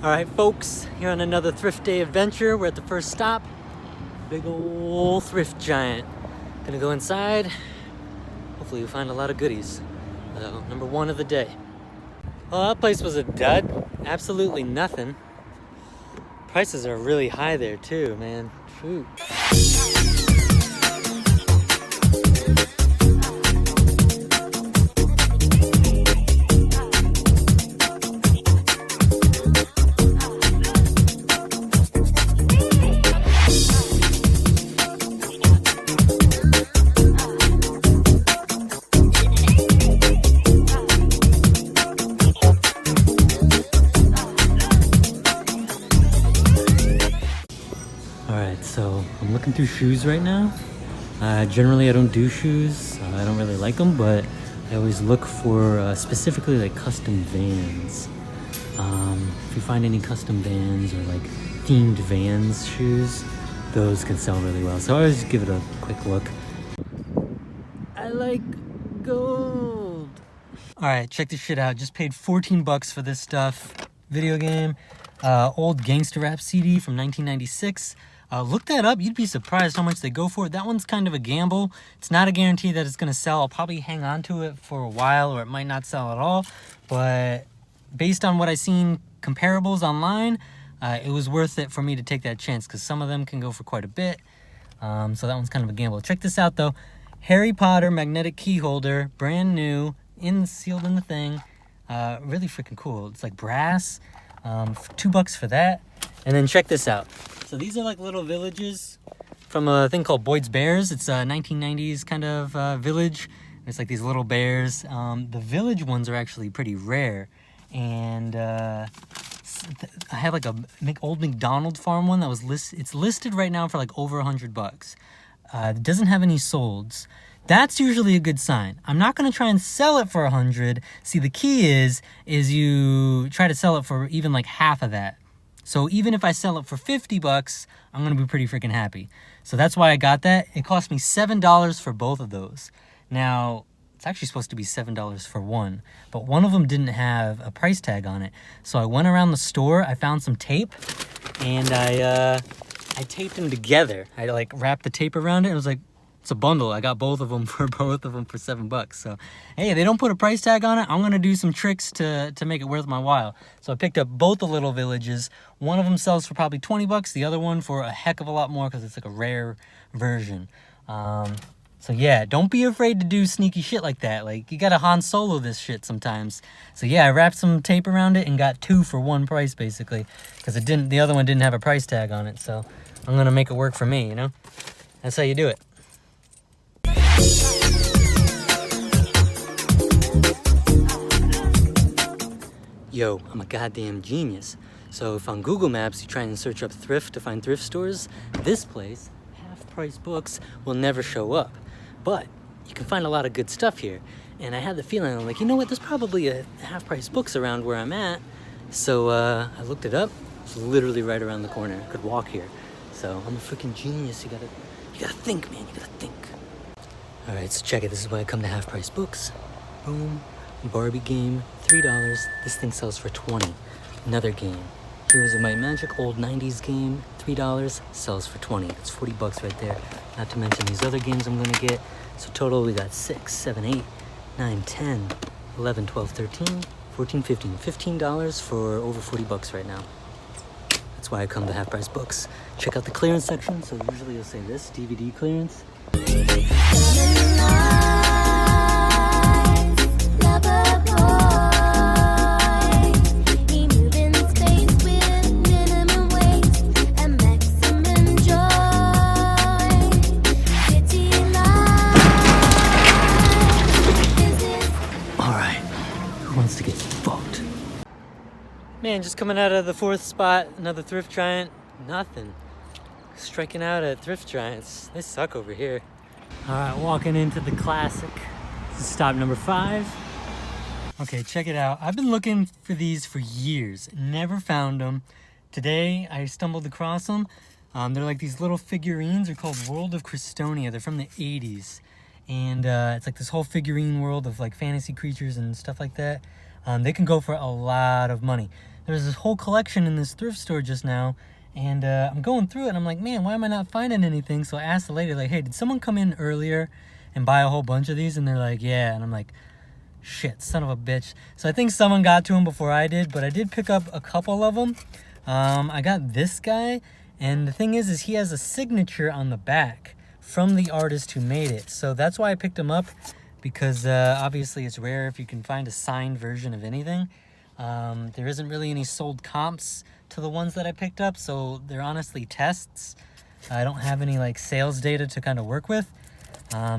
All right, folks, here on another Thrift Day adventure. We're at the first stop, big old thrift giant. Gonna go inside. Hopefully we find a lot of goodies. Number one of the day. Well, that place was a dud. Absolutely nothing. Prices are really high there too, man. Shoot. So I'm looking through shoes right now. Generally I don't do shoes. I don't really like them, but I always look for specifically like custom Vans. If you find any custom Vans or like themed Vans shoes, those can sell really well. So I always give it a quick look. I like gold. All right, check this shit out. Just paid 14 bucks for this stuff. Video game, old gangster rap CD from 1996. Look that up. You'd be surprised how much they go for. That one's kind of a gamble. It's not a guarantee that it's going to sell. I'll probably hang on to it for a while, or it might not sell at all. But based on what I've seen comparables online, it was worth it for me to take that chance, because some of them can go for quite a bit. So that one's kind of a gamble. Check this out, though. Harry Potter magnetic key holder, brand new, sealed in the thing. Really freaking cool. It's like brass. $2 for that. And then check this out. So these are like little villages from a thing called Boyd's Bears. It's a 1990s kind of village. It's like these little bears. The village ones are actually pretty rare. And I have like a old McDonald's farm one that was listed. It's listed right now for like over $100. It doesn't have any solds. That's usually a good sign. I'm not going to try and sell it for 100. See, the key is you try to sell it for even like half of that. So even if I sell it for 50 bucks, I'm going to be pretty freaking happy. So that's why I got that. It cost me $7 for both of those. Now, it's actually supposed to be $7 for one, but one of them didn't have a price tag on it. So I went around the store, I found some tape, and I taped them together. I like wrapped the tape around it, and it was like, it's a bundle. I got both of them for $7. So, hey, they don't put a price tag on it. I'm going to do some tricks to make it worth my while. So I picked up both the little villages. One of them sells for probably $20. The other one for a heck of a lot more, because it's like a rare version. So yeah, don't be afraid to do sneaky shit like that. Like, you got to Han Solo this shit sometimes. So yeah, I wrapped some tape around it and got two for one price, basically, because the other one didn't have a price tag on it. So I'm going to make it work for me, you know? That's how you do it. Yo, I'm a goddamn genius. So if on Google Maps you try and search up thrift to find thrift stores, this place, Half Price Books, will never show up. But you can find a lot of good stuff here. And I had the feeling, I'm like, you know what, there's probably a Half Price Books around where I'm at. So I looked it up. It's literally right around the corner. I could walk here. So I'm a freaking genius. You gotta think, man. You gotta think. All right, so check it. This is why I come to Half Price Books. Boom. Barbie game, $3. This thing sells for $20. Another game. Heroes of Might and Magic, old 90s game, $3, sells for $20. It's $40 right there. Not to mention these other games I'm gonna get. So total, we got 6, 7, 8, 9, 10, 11, 12, 13, 14, 15. $15 for over $40 right now. That's why I come to Half Price Books. Check out the clearance section. So usually you'll say this, DVD clearance. Wants to get fucked. Man, just coming out of the fourth spot, another thrift giant, nothing. Striking out at thrift giants. They suck over here. All right, walking into the classic. This is stop number 5. Okay, check it out. I've been looking for these for years, never found them. Today, I stumbled across them. They're like these little figurines. They're called World of Cristonia. They're from the 80s. And it's like this whole figurine world of like fantasy creatures and stuff like that. They can go for a lot of money. There's this whole collection in this thrift store just now, and I'm going through it, and I'm like, man, why am I not finding anything? So I asked the lady, like, hey, did someone come in earlier and buy a whole bunch of these? And they're like, yeah. And I'm like, shit, son of a bitch. So I think someone got to them before I did, but I did pick up a couple of them. I got this guy, and the thing is he has a signature on the back from the artist who made it. So that's why I picked him up, because obviously it's rare if you can find a signed version of anything. There isn't really any sold comps to the ones that I picked up, so they're honestly tests. I don't have any like sales data to kind of work with.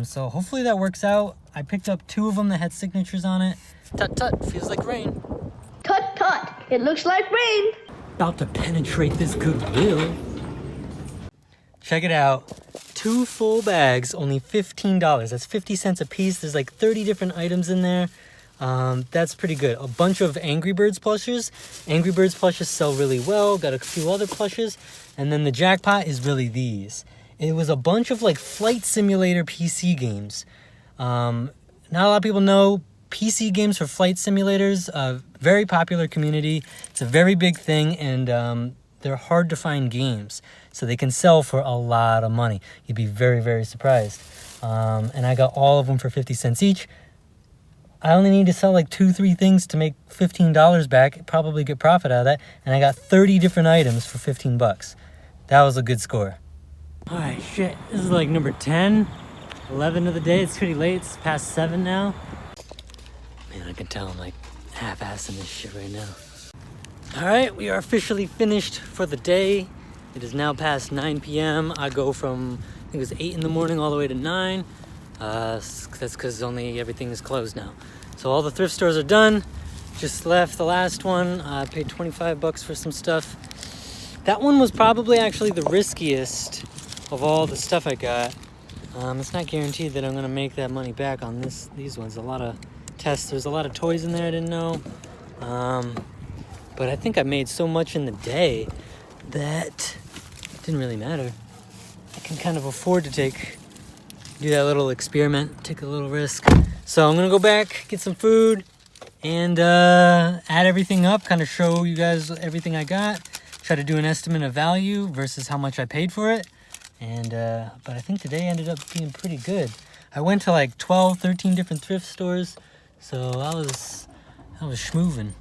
So hopefully that works out. I picked up 2 of them that had signatures on it. Tut tut, feels like rain. Tut tut, it looks like rain. About to penetrate this Goodwill. Check it out. 2 full bags, only $15. That's 50 cents a piece. There's like 30 different items in there. That's pretty good. A bunch of Angry Birds plushes. Angry Birds plushes sell really well. Got a few other plushes. And then the jackpot is really these. It was a bunch of like flight simulator PC games. Not a lot of people know PC games for flight simulators. Very popular community. It's a very big thing, and they're hard to find games. So they can sell for a lot of money. You'd be very, very surprised. And I got all of them for 50 cents each. I only need to sell like 2-3 things to make $15 back, probably get profit out of that. And I got 30 different items for 15 bucks. That was a good score. All right, shit. This is like number 10, 11 of the day. It's pretty late. It's past 7 now. Man, I can tell I'm like half-assing this shit right now. All right, we are officially finished for the day. It is now past 9 p.m. I go from, I think it was 8 in the morning all the way to 9. That's because only everything is closed now. So all the thrift stores are done. Just left the last one. I paid 25 bucks for some stuff. That one was probably actually the riskiest of all the stuff I got. It's not guaranteed that I'm going to make that money back on these ones. A lot of tests. There's a lot of toys in there I didn't know. But I think I made so much in the day that it didn't really matter. I can kind of afford to do that little experiment, take a little risk. So I'm gonna go back, get some food, and add everything up, kind of show you guys everything I got, try to do an estimate of value versus how much I paid for it. And but I think today ended up being pretty good. I went to like 12, 13 different thrift stores, so I was schmoovin'.